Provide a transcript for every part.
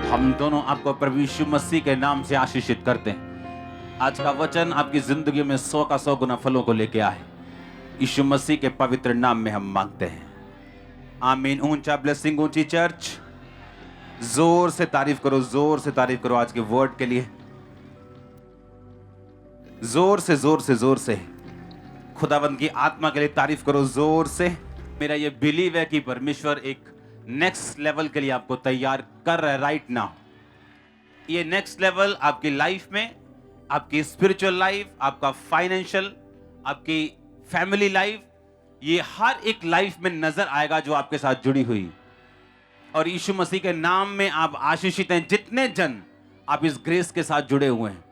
हम दोनों आपको प्रभु यीशु मसीह के नाम से आशीषित करते हैं। आज का वचन आपकी जिंदगी में 100 का 100 गुना फलों को लेके आए। यीशु मसीह के पवित्र नाम में हम मांगते हैं, आमीन। ऊंचा ब्लेसिंग, ऊंची चर्च, जोर से तारीफ करो, जोर से तारीफ करो आज के वर्ड के लिए। जोर से जोर से जोर से खुदावंद की आत्मा के लिए तारीफ करो, जोर से। मेरा ये बिलीव है कि परमेश्वर एक नेक्स्ट लेवल के लिए आपको तैयार कर रहा है राइट नाउ। ये नेक्स्ट लेवल आपकी लाइफ में, आपकी स्पिरिचुअल लाइफ, आपका फाइनेंशियल, आपकी फैमिली लाइफ, ये हर एक लाइफ में नजर आएगा जो आपके साथ जुड़ी हुई। और यीशु मसीह के नाम में आप आशीषित हैं। जितने जन आप इस ग्रेस के साथ जुड़े हुए हैं,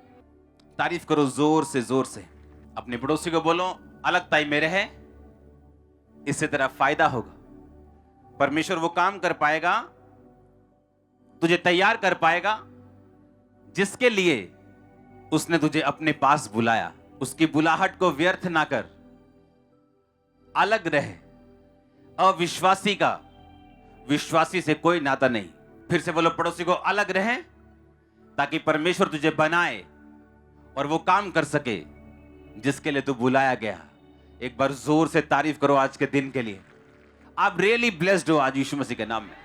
तारीफ करो जोर से जोर से। अपने पड़ोसी को बोलो, अलगताई में रहे, इससे तेरा फायदा होगा। परमेश्वर वो काम कर पाएगा, तुझे तैयार कर पाएगा जिसके लिए उसने तुझे अपने पास बुलाया। उसकी बुलाहट को व्यर्थ ना कर, अलग रहे। अविश्वासी का विश्वासी से कोई नाता नहीं। फिर से बोलो पड़ोसी को, अलग रहे ताकि परमेश्वर तुझे बनाए और वो काम कर सके जिसके लिए तू बुलाया गया। एक बार जोर से तारीफ करो आज के दिन के लिए। आप रियली ब्लेस्ड हो आज यीशु मसीह के नाम में।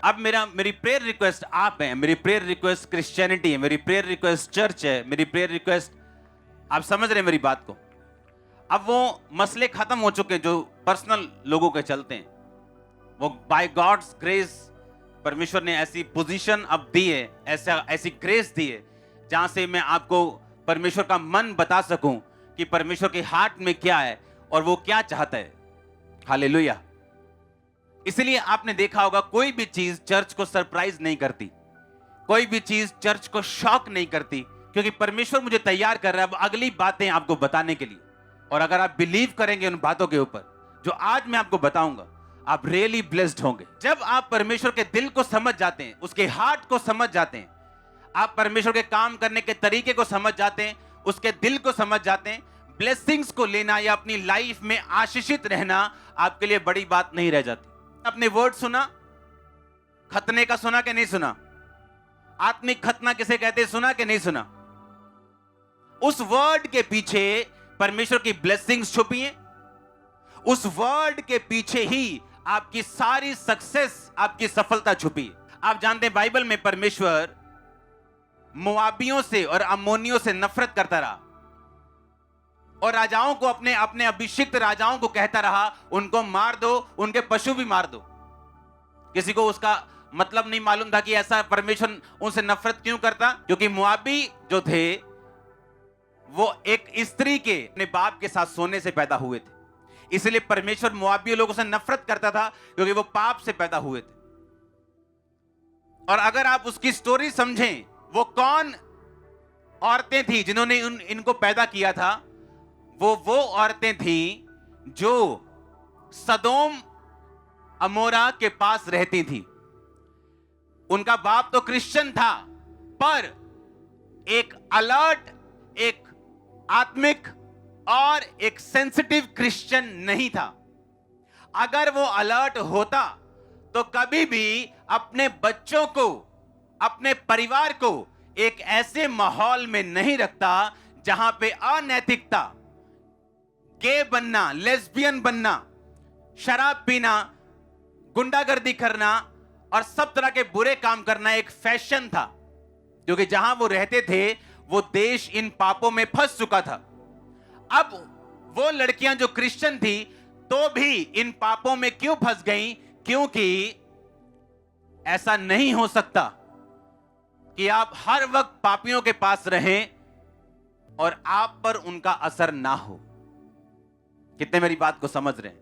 अब मेरी प्रेयर रिक्वेस्ट आप हैं, मेरी प्रेयर रिक्वेस्ट क्रिश्चियनिटी है, मेरी प्रेयर रिक्वेस्ट चर्च है, मेरी प्रेयर रिक्वेस्ट, आप समझ रहे हैं मेरी बात को। अब वो मसले खत्म हो चुके जो पर्सनल लोगों के चलते हैं। वो बाय गॉड्स ग्रेस परमेश्वर ने ऐसी पोजीशन अब दी है, ऐसी ग्रेस दी है जहां से मैं आपको परमेश्वर का मन बता सकूं कि परमेश्वर के हार्ट में क्या है और वो क्या चाहता है। हालेलुया। इसलिए आपने देखा होगा कोई भी चीज चर्च को सरप्राइज नहीं करती, कोई भी चीज चर्च को शॉक नहीं करती, क्योंकि परमेश्वर मुझे तैयार कर रहा है अब अगली बातें आपको बताने के लिए। और अगर आप बिलीव करेंगे उन बातों के ऊपर जो आज मैं आपको बताऊंगा, आप रियली ब्लेस्ड होंगे। जब आप परमेश्वर के दिल को समझ जाते हैं, उसके हार्ट को समझ जाते हैं, आप परमेश्वर के काम करने के तरीके को समझ जाते हैं, उसके दिल को समझ जाते हैं, ब्लेसिंग्स को लेना या अपनी लाइफ में आशीषित रहना आपके लिए बड़ी बात नहीं रह जाती। अपने वर्ड सुना, खतने का सुना कि नहीं सुना? आत्मिक खतना किसे कहते हैं, सुना कि नहीं सुना? उस वर्ड के पीछे परमेश्वर की ब्लेसिंग्स छुपी हैं। उस वर्ड के पीछे ही आपकी सारी सक्सेस, आपकी सफलता छुपी है। आप जानते हैं बाइबल में परमेश्वर मोआबियों से और अम्मोनियों से नफरत करता रहा और राजाओं को, अपने अपने अभिषिक्त राजाओं को कहता रहा उनको मार दो, उनके पशु भी मार दो। किसी को उसका मतलब नहीं मालूम था कि ऐसा परमेश्वर उनसे नफरत क्यों करता, क्योंकि मोआबी जो थे वो एक स्त्री के अपने बाप के साथ सोने से पैदा हुए थे। इसलिए परमेश्वर मोआबी लोगों से नफरत करता था क्योंकि वो पाप से पैदा हुए थे। और अगर आप उसकी स्टोरी समझें, वो कौन औरतें थी जिन्होंने इनको पैदा किया था, वो औरतें थी जो सदोम अमोरा के पास रहती थी। उनका बाप तो क्रिश्चियन था, पर एक अलर्ट, एक आत्मिक और एक सेंसिटिव क्रिश्चियन नहीं था। अगर वो अलर्ट होता तो कभी भी अपने बच्चों को, अपने परिवार को एक ऐसे माहौल में नहीं रखता जहां पे अनैतिकता, गे बनना, लेस्बियन बनना, शराब पीना, गुंडागर्दी करना और सब तरह के बुरे काम करना एक फैशन था। क्योंकि जहां वो रहते थे वो देश इन पापों में फंस चुका था। अब वो लड़कियां जो क्रिश्चियन थी तो भी इन पापों में क्यों फंस गईं? क्योंकि ऐसा नहीं हो सकता कि आप हर वक्त पापियों के पास रहें और आप पर उनका असर ना हो। कितने मेरी बात को समझ रहे हैं?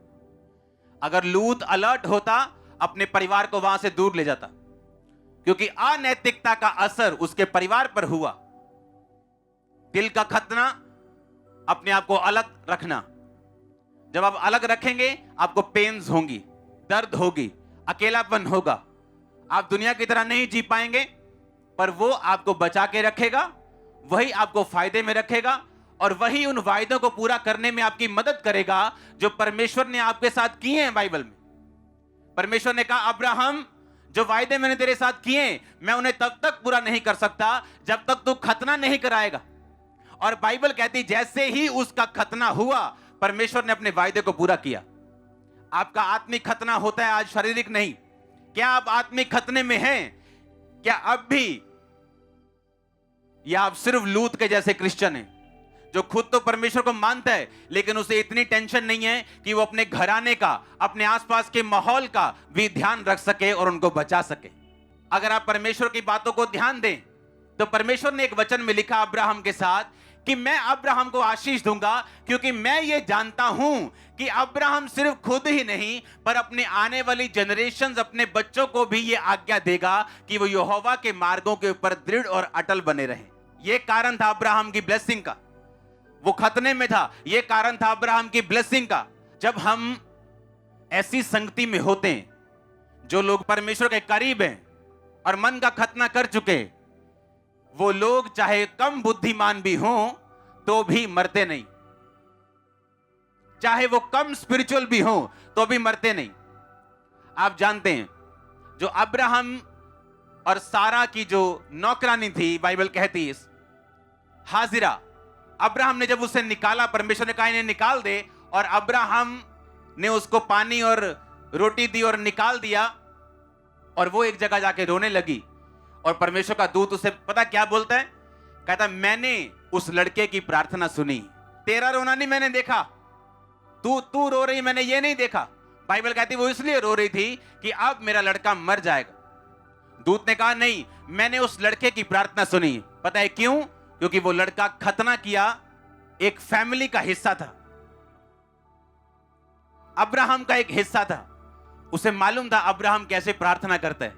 अगर लूत अलर्ट होता, अपने परिवार को वहां से दूर ले जाता, क्योंकि अनैतिकता का असर उसके परिवार पर हुआ। दिल का खतना, अपने आप को अलग रखना। जब आप अलग रखेंगे आपको पेन्स होंगी, दर्द होगी, अकेलापन होगा। आप दुनिया की तरह नहीं जी पाएंगे, पर वो आपको बचा के रखेगा, वही आपको फायदे में रखेगा और वही उन वायदों को पूरा करने में आपकी मदद करेगा जो परमेश्वर ने आपके साथ किए हैं। बाइबल में परमेश्वर ने कहा, अब्राहम जो वायदे मैंने तेरे साथ किए मैं उन्हें तब तक पूरा नहीं कर सकता जब तक तू खतना नहीं कराएगा। और बाइबल कहती जैसे ही उसका खतना हुआ परमेश्वर ने अपने वायदे को पूरा किया। आपका आत्मिक खतना होता है आज, शारीरिक नहीं। क्या आप आत्मिक खतने में हैं? क्या अब भी? या आप सिर्फ लूत के जैसे क्रिश्चियन हैं जो खुद तो परमेश्वर को मानता है लेकिन उसे इतनी टेंशन नहीं है कि वो अपने घराने का, अपने आसपास के माहौल का भी ध्यान रख सके और उनको बचा सके। अगर आप परमेश्वर की बातों को ध्यान दें तो परमेश्वर ने एक वचन में लिखा अब्राहम के साथ कि मैं अब्राहम को आशीष दूंगा, क्योंकि मैं ये जानता हूं कि अब्राहम सिर्फ खुद ही नहीं पर अपने आने वाली जनरेशंस, अपने बच्चों को भी ये आज्ञा देगा कि वो यहोवा के मार्गों के ऊपर दृढ़ और अटल बने रहें। ये कारण था अब्राहम की ब्लेसिंग का, वो खतने में था। ये कारण था अब्राहम की ब्लेसिंग का। जब हम ऐसी संगति में होते हैं जो लोग परमेश्वर के करीब हैं और मन का खतना कर चुके, वो लोग चाहे कम बुद्धिमान भी हों तो भी मरते नहीं, चाहे वो कम स्पिरिचुअल भी हों तो भी मरते नहीं। आप जानते हैं जो अब्राहम और सारा की जो नौकरानी थी, बाइबल कहती है हाजिरा, अब्राहम ने जब उसे निकाला, परमेश्वर ने कहा इन्हें निकाल दे, और अब्राहम ने उसको पानी और रोटी दी और निकाल दिया, और वो एक जगह जाके रोने लगी। और परमेश्वर का दूत उसे पता क्या बोलता है? कहता मैंने उस लड़के की प्रार्थना सुनी, तेरा रोना नहीं मैंने देखा, तू रो रही मैंने ये नहीं देखा। बाइबल कहती वो इसलिए रो रही थी कि अब मेरा लड़का मर जाएगा। दूत ने कहा नहीं, मैंने उस लड़के की प्रार्थना सुनी। पता है क्यों? क्योंकि वो लड़का खतना किया, एक फैमिली का हिस्सा था, अब्राहम का एक हिस्सा था। उसे मालूम था अब्राहम कैसे प्रार्थना करता है,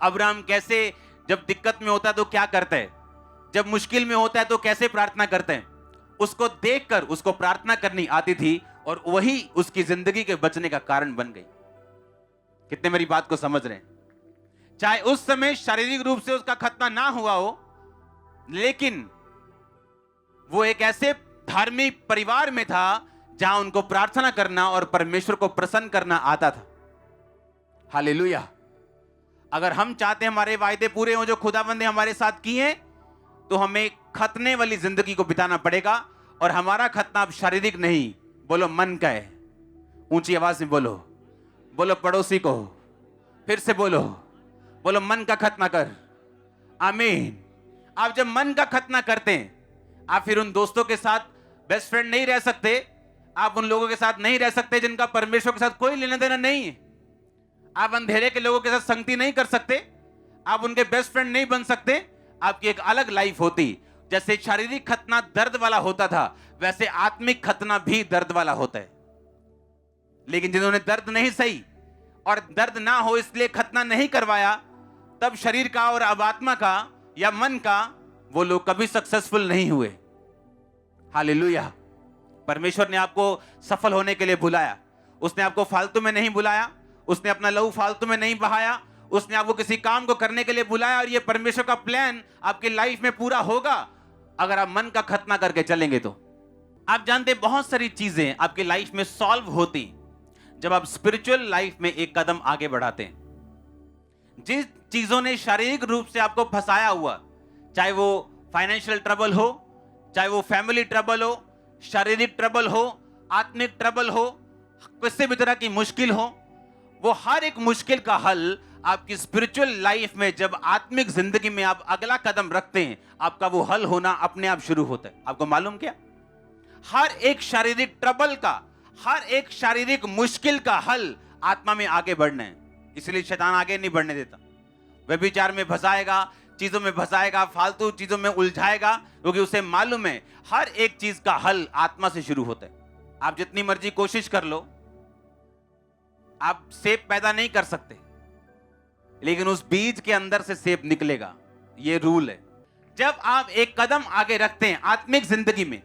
अब्राहम कैसे जब दिक्कत में होता है तो क्या करता है, जब मुश्किल में होता है तो कैसे प्रार्थना करते हैं। उसको देखकर उसको प्रार्थना करनी आती थी और वही उसकी जिंदगी के बचने का कारण बन गई। कितने मेरी बात को समझ रहे हैं? चाहे उस समय शारीरिक रूप से उसका खतना ना हुआ हो, लेकिन वो एक ऐसे धार्मिक परिवार में था जहां उनको प्रार्थना करना और परमेश्वर को प्रसन्न करना आता था। हालेलुया। अगर हम चाहते हैं हमारे वायदे पूरे हों जो खुदावंद ने हमारे साथ किए हैं, तो हमें खतने वाली जिंदगी को बिताना पड़ेगा। और हमारा खतना अब शारीरिक नहीं, बोलो मन का है। ऊंची आवाज में बोलो, बोलो पड़ोसी को, फिर से बोलो, बोलो मन का खतना कर। आमीन। आप जब मन का खतना करते हैं, आप फिर उन दोस्तों के साथ बेस्ट फ्रेंड नहीं रह सकते, आप उन लोगों के साथ नहीं रह सकते जिनका परमेश्वर के साथ कोई लेना देना नहीं है। आप अंधेरे के लोगों के साथ संगति नहीं कर सकते, आप उनके बेस्ट फ्रेंड नहीं बन सकते। आपकी एक अलग लाइफ होती। जैसे शारीरिक खतना दर्द वाला होता था, वैसे आत्मिक खतना भी दर्द वाला होता है। लेकिन जिन्होंने दर्द नहीं सही और दर्द ना हो इसलिए खतना नहीं करवाया, तब शरीर का और अब आत्मा का या मन का, वो लोग कभी सक्सेसफुल नहीं हुए। हालेलुया। परमेश्वर ने आपको सफल होने के लिए बुलाया। उसने आपको फालतू में नहीं बुलाया, उसने अपना लहू फालतू में नहीं बहाया, उसने आपको किसी काम को करने के लिए बुलाया। और ये परमेश्वर का प्लान आपकी लाइफ में पूरा होगा अगर आप मन का खतना करके चलेंगे। तो आप जानते हैं बहुत सारी चीजें आपकी लाइफ में सॉल्व होती जब आप स्पिरिचुअल लाइफ में एक कदम आगे बढ़ाते हैं। जिस चीजों ने शारीरिक रूप से आपको फंसाया हुआ, चाहे वो फाइनेंशियल ट्रबल हो, चाहे वो फैमिली ट्रबल हो, शारीरिक ट्रबल हो, आत्मिक ट्रबल हो, किसी भी तरह की मुश्किल हो, वो हर एक मुश्किल का हल आपकी स्पिरिचुअल लाइफ में जब आत्मिक जिंदगी में आप अगला कदम रखते हैं, आपका वो हल होना अपने आप शुरू होता है। आपको मालूम क्या? हर एक शारीरिक ट्रबल का, हर एक शारीरिक मुश्किल का हल आत्मा में आगे बढ़ना है। इसलिए शैतान आगे नहीं बढ़ने देता। व्यभिचार में फंसाएगा, चीजों में फंसाएगा, फालतू चीजों में उलझाएगा, क्योंकि उसे मालूम है हर एक चीज का हल आत्मा से शुरू होता है। आप जितनी मर्जी कोशिश कर लो, आप सेब पैदा नहीं कर सकते, लेकिन उस बीज के अंदर से सेब निकलेगा। ये रूल है। जब आप एक कदम आगे रखते हैं आत्मिक जिंदगी में,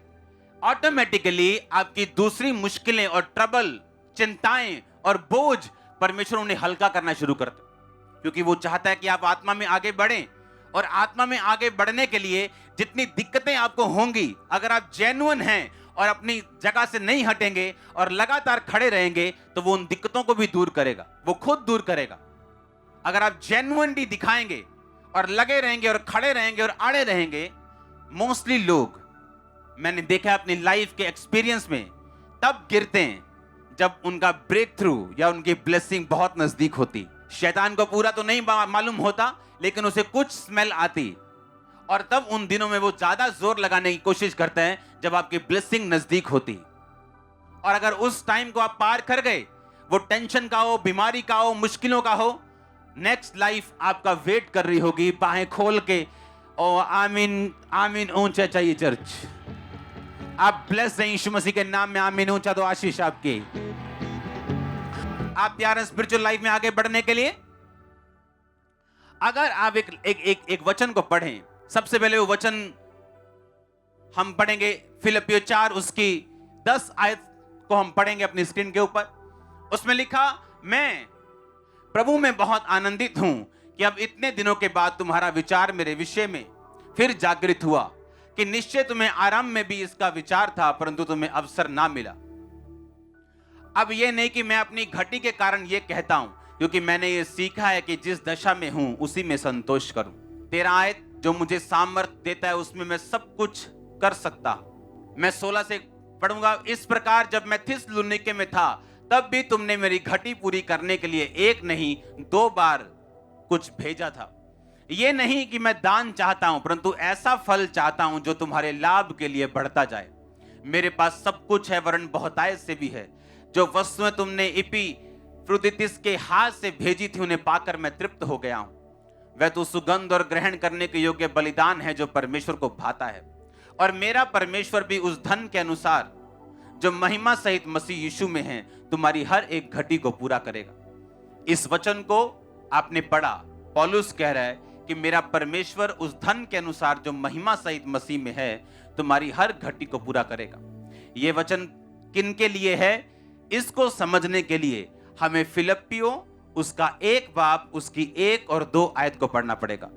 ऑटोमेटिकली आपकी दूसरी मुश्किलें और ट्रबल, चिंताएं और बोझ परमेश्वर उन्हें हल्का करना शुरू करता है, क्योंकि वो चाहता है कि आप आत्मा में आगे बढ़ें। और आत्मा में आगे बढ़ने के लिए जितनी दिक्कतें आपको होंगी, अगर आप जेन्युइन हैं और अपनी जगह से नहीं हटेंगे और लगातार खड़े रहेंगे, तो वो उन दिक्कतों को भी दूर करेगा, वो खुद दूर करेगा। अगर आप जेन्युइनली दिखाएंगे और लगे रहेंगे और खड़े रहेंगे और आड़े रहेंगे, मोस्टली लोग, मैंने देखा अपनी लाइफ के एक्सपीरियंस में, तब गिरते हैं जब उनका ब्रेक थ्रू या उनकी ब्लेसिंग बहुत नजदीक होती। शैतान को पूरा तो नहीं मालूम होता, लेकिन उसे कुछ स्मेल आती, और तब उन दिनों में वो ज्यादा जोर लगाने की कोशिश करते हैं जब आपकी ब्लेसिंग नजदीक होती। और अगर उस टाइम को आप पार कर गए, वो टेंशन का हो, बीमारी का हो, मुश्किलों का हो, नेक्स्ट लाइफ आपका वेट कर रही होगी बाहें खोल के। ओ आमीन, आमीन ऊंचा चाहिए चर्च। आप ब्लेस हैं यीशु मसीह के नाम में, आमीन ऊंचा तो आशीष आपकी। आप तैयार हैं स्पिरिचुअल लाइफ में आगे बढ़ने के लिए? अगर आप एक वचन को पढ़ें, सबसे पहले वो वचन हम पढ़ेंगे फिलिपियों 4 उसकी 10 आयत को हम पढ़ेंगे अपनी स्क्रीन के ऊपर। उसमें लिखा, मैं प्रभु में बहुत आनंदित हूं कि अब इतने दिनों के बाद तुम्हारा विचार मेरे विषय में फिर जागृत हुआ, कि निश्चय तुम्हें आरंभ में भी इसका विचार था, परंतु तुम्हें अवसर ना मिला। अब यह नहीं कि मैं अपनी घटी के कारण यह कहता हूं, क्योंकि मैंने ये सीखा है कि जिस दशा में हूं उसी में संतोष करूं। 13 आयत, जो मुझे सामर्थ्य देता है उसमें मैं सब कुछ कर सकता। मैं 16 से पढ़ूंगा। इस प्रकार जब मैं थिस्सलुनीके में था, तब भी तुमने मेरी घटी पूरी करने के लिए एक नहीं 2 बार कुछ भेजा था। ये नहीं कि मैं दान चाहता हूं, परंतु ऐसा फल चाहता हूं जो तुम्हारे लाभ के लिए बढ़ता जाए। मेरे पास सब कुछ है, वरन बहुतायत से भी है। जो वस्तुएं तुमने इपीफ्रुदीतुस के हाथ से भेजी थी, उन्हें पाकर मैं तृप्त हो गया हूं। वह तो सुगंध और ग्रहण करने के योग्य बलिदान है जो परमेश्वर को भाता है। और मेरा परमेश्वर भी उस धन के अनुसार जो महिमा सहित मसीह यीशु में है, तुम्हारी हर एक घटी को पूरा करेगा। इस वचन को आपने पढ़ा, पौलुस कह रहा है कि मेरा परमेश्वर उस धन के अनुसार जो महिमा सहित मसीह में है, तुम्हारी हर घटी को पूरा करेगा। यह वचन किन के लिए है? इसको समझने के लिए हमें फिलिपियों उसका 1 बाब उसकी 1 और 2 आयत को पढ़ना पड़ेगा।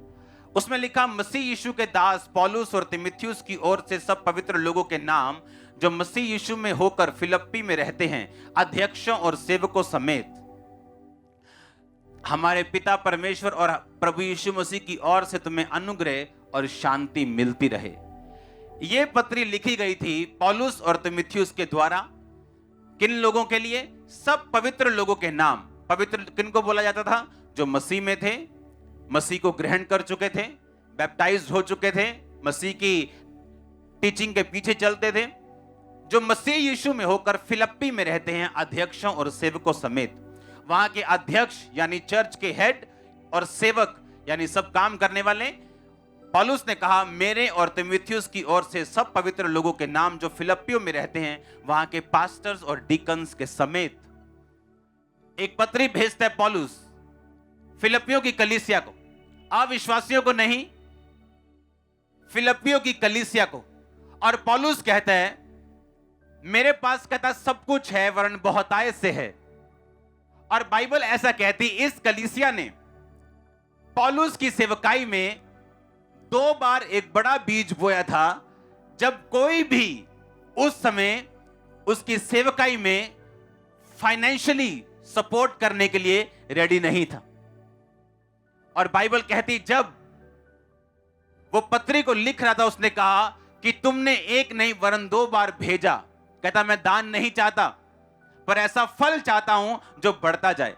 उसमें लिखा, मसीह यीशु के दास पौलुस और तीमुथियुस की ओर से सब पवित्र लोगों के नाम जो मसीह यीशु में होकर फिलिप्पी में रहते हैं, अध्यक्षों और सेवकों समेत, हमारे पिता परमेश्वर और प्रभु यीशु मसीह की ओर से तुम्हें अनुग्रह और शांति मिलती रहे। यह पत्री लिखी गई थी पौलुस और तीमुथियुस के द्वारा। किन लोगों के लिए? सब पवित्र लोगों के नाम। पवित्र किन को बोला जाता था? जो मसीह में थे, मसीह को ग्रहण कर चुके थे, बैप्टाइज्ड हो चुके थे, मसीह की टीचिंग के पीछे चलते थे, जो मसीह यीशु में होकर फिलिप्पी में रहते हैं, अध्यक्षों और सेवकों समेत। वहां के अध्यक्ष यानी चर्च के हेड और सेवक यानी सब काम करने वाले। पौलुस ने कहा, मेरे और तीमुथियुस की ओर से सब पवित्र लोगों के नाम जो फिलिप्पियों में रहते हैं, वहां के पास्टर्स और डीकन्स के समेत। एक पत्री भेजता है पौलुस फिलिप्पियों की कलीसिया को, अविश्वासियों को नहीं, फिलिप्पियों की कलीसिया को। और पौलुस कहता है, मेरे पास कहता सब कुछ है, वरन बहुतायत से है। और बाइबल ऐसा कहती, इस कलीसिया ने पौलुस की सेवकाई में 2 बार एक बड़ा बीज बोया था, जब कोई भी उस समय उसकी सेवकाई में फाइनेंशियली सपोर्ट करने के लिए रेडी नहीं था। और बाइबल कहती, जब वो पत्री को लिख रहा था, उसने कहा कि तुमने एक नहीं वरन 2 बार भेजा। कहता, मैं दान नहीं चाहता, पर ऐसा फल चाहता हूं जो बढ़ता जाए।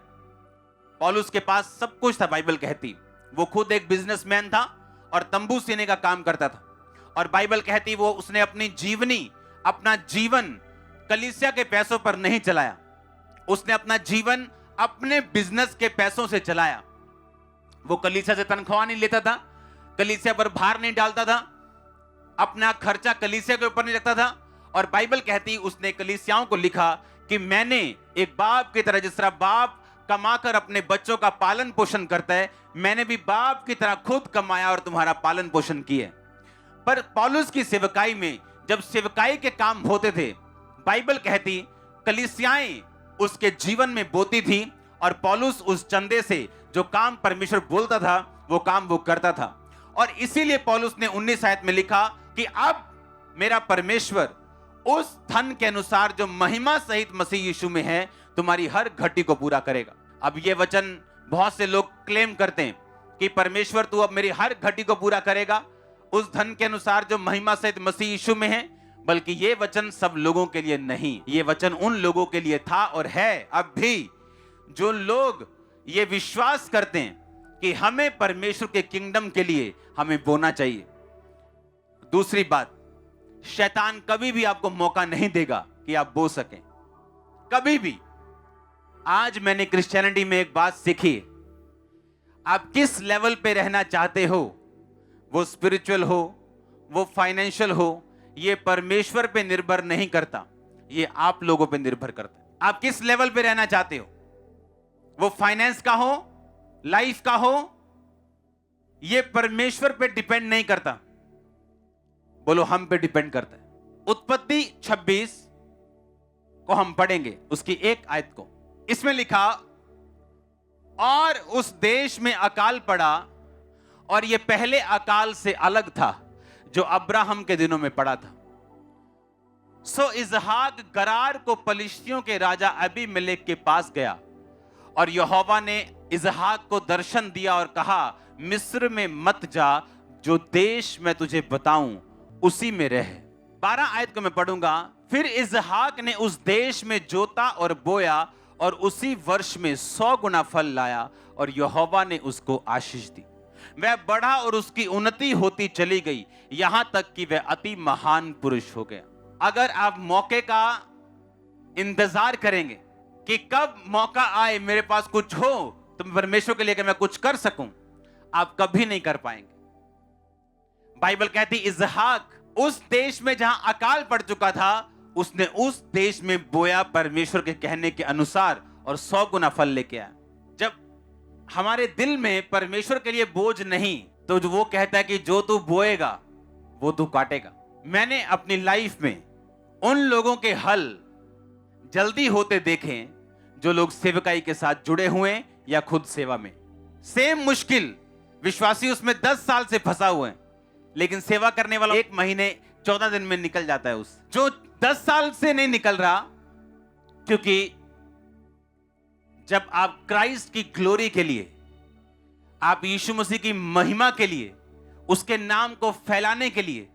पौलुस के पास सब कुछ था, बाइबल कहती। वो खुद एक बिजनेसमैन था और तंबू सीने का काम करता था। और बाइबल कहती, वो उसने अपनी जीवनी, अपना जीवन कलीसिया के पैसों पर नहीं चलाया। उसने अपना जीवन अपने बिजनेस के पैसों से चलाया। वो कलीसिया से तनख्वाह नहीं लेता था, कलीसिया पर भार नहीं डालता था, अपना खर्चा कलीसिया के ऊपर नहीं रखता था। और बाइबल कहती, उसने कलीसियाओं को लिखा कि मैंने एक बाप की तरह, जिस तरह बाप कमाकर अपने बच्चों का पालन पोषण करता है, मैंने भी बाप की तरह खुद कमाया और तुम्हारा पालन पोषण किया। पर पौलुस की सेवकाई में जब सेवकाई के काम होते थे, बाइबल कहती कलीसियाएं उसके जीवन में बोती थी, और पौलुस उस चंदे से जो काम परमेश्वर बोलता था वो काम वो करता था। और इसीलिए पौलुस ने 19 आयत में लिखा कि अब मेरा परमेश्वर उस धन के अनुसार जो महिमा सहित मसीह यीशु में है, तुम्हारी हर घटी को पूरा करेगा। अब ये वचन बहुत से लोग क्लेम करते हैं कि परमेश्वर तू अब मेरी हर घटी को पूरा करेगा उस धन के अनुसार जो महिमा सहित मसीह यीशु में है। बल्कि ये वचन सब लोगों के लिए नहीं, ये वचन उन लोगों के लिए था और है अब भी, जो लोग ये विश्वास करते हैं कि हमें परमेश्वर के किंगडम के लिए हमें बोना चाहिए। दूसरी बात, शैतान कभी भी आपको मौका नहीं देगा कि आप बो सकें, कभी भी। आज मैंने क्रिश्चियनिटी में एक बात सीखी, आप किस लेवल पे रहना चाहते हो, वो स्पिरिचुअल हो, वो फाइनेंशियल हो, ये परमेश्वर पे निर्भर नहीं करता, ये आप लोगों पे निर्भर करता है। आप किस लेवल पे रहना चाहते हो, वो फाइनेंस का हो, लाइफ का हो, ये परमेश्वर पे डिपेंड नहीं करता, बोलो हम पे डिपेंड करता है। उत्पत्ति 26 को हम पढ़ेंगे, उसकी एक आयत को। इसमें लिखा, और उस देश में अकाल पड़ा, और यह पहले अकाल से अलग था जो अब्राहम के दिनों में पड़ा था। सो इसहाक गरार को पलिश्तियों के राजा अबीमेलेक के पास गया, और यहोवा ने इसहाक को दर्शन दिया और कहा, मिस्र में मत जा, जो देश मैं तुझे बताऊं उसी में रह। 12 आयत को मैं पढ़ूंगा। फिर इसहाक ने उस देश में जोता और बोया, और उसी वर्ष में 100 गुना फल लाया, और यहोवा ने उसको आशीष दी। वह बढ़ा और उसकी उन्नति होती चली गई, यहां तक कि वह अति महान पुरुष हो गया। अगर आप मौके का इंतजार करेंगे कि कब मौका आए, मेरे पास कुछ हो तो परमेश्वर के लिए कि मैं कुछ कर सकूं, आप कभी नहीं कर पाएंगे। बाइबल कहती, इसहाक उस देश में जहां अकाल पड़ चुका था, उसने उस देश में बोया परमेश्वर के कहने के अनुसार, और 100 गुना फल लेके आया। जब हमारे दिल में परमेश्वर के लिए बोझ नहीं, तो जो वो कहता है कि जो तू बोएगा वो तू काटेगा। मैंने अपनी लाइफ में उन लोगों के हल जल्दी होते देखे जो लोग सेवकाई के साथ जुड़े हुए या खुद सेवा में। सेम मुश्किल विश्वासी उसमें 10 साल से फंसा हुआ है, लेकिन सेवा करने वाला 1 महीने 14 दिन में निकल जाता है। उस जो 10 साल से नहीं निकल रहा, क्योंकि जब आप क्राइस्ट की ग्लोरी के लिए, आप यीशु मसीह की महिमा के लिए, उसके नाम को फैलाने के लिए,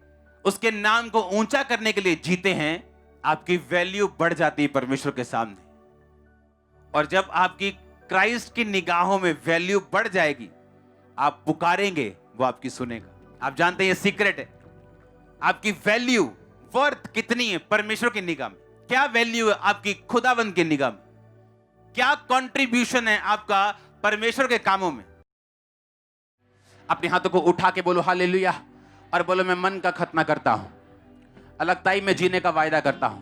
उसके नाम को ऊंचा करने के लिए जीते हैं, आपकी वैल्यू बढ़ जाती है परमेश्वर के सामने। और जब आपकी क्राइस्ट की निगाहों में वैल्यू बढ़ जाएगी, आप पुकारेंगे, वो आपकी सुनेगा। आप जानते हैं ये सीक्रेट है, आपकी वैल्यू, वर्थ कितनी है परमेश्वर की निगाह में, क्या वैल्यू है आपकी खुदावंद की निगाह में, क्या कंट्रीब्यूशन है आपका परमेश्वर के कामों में। अपने हाथों को उठा के बोलो हालेलुया, और बोलो मैं मन का खतना करता हूं, अलगताई में जीने का वायदा करता हूं।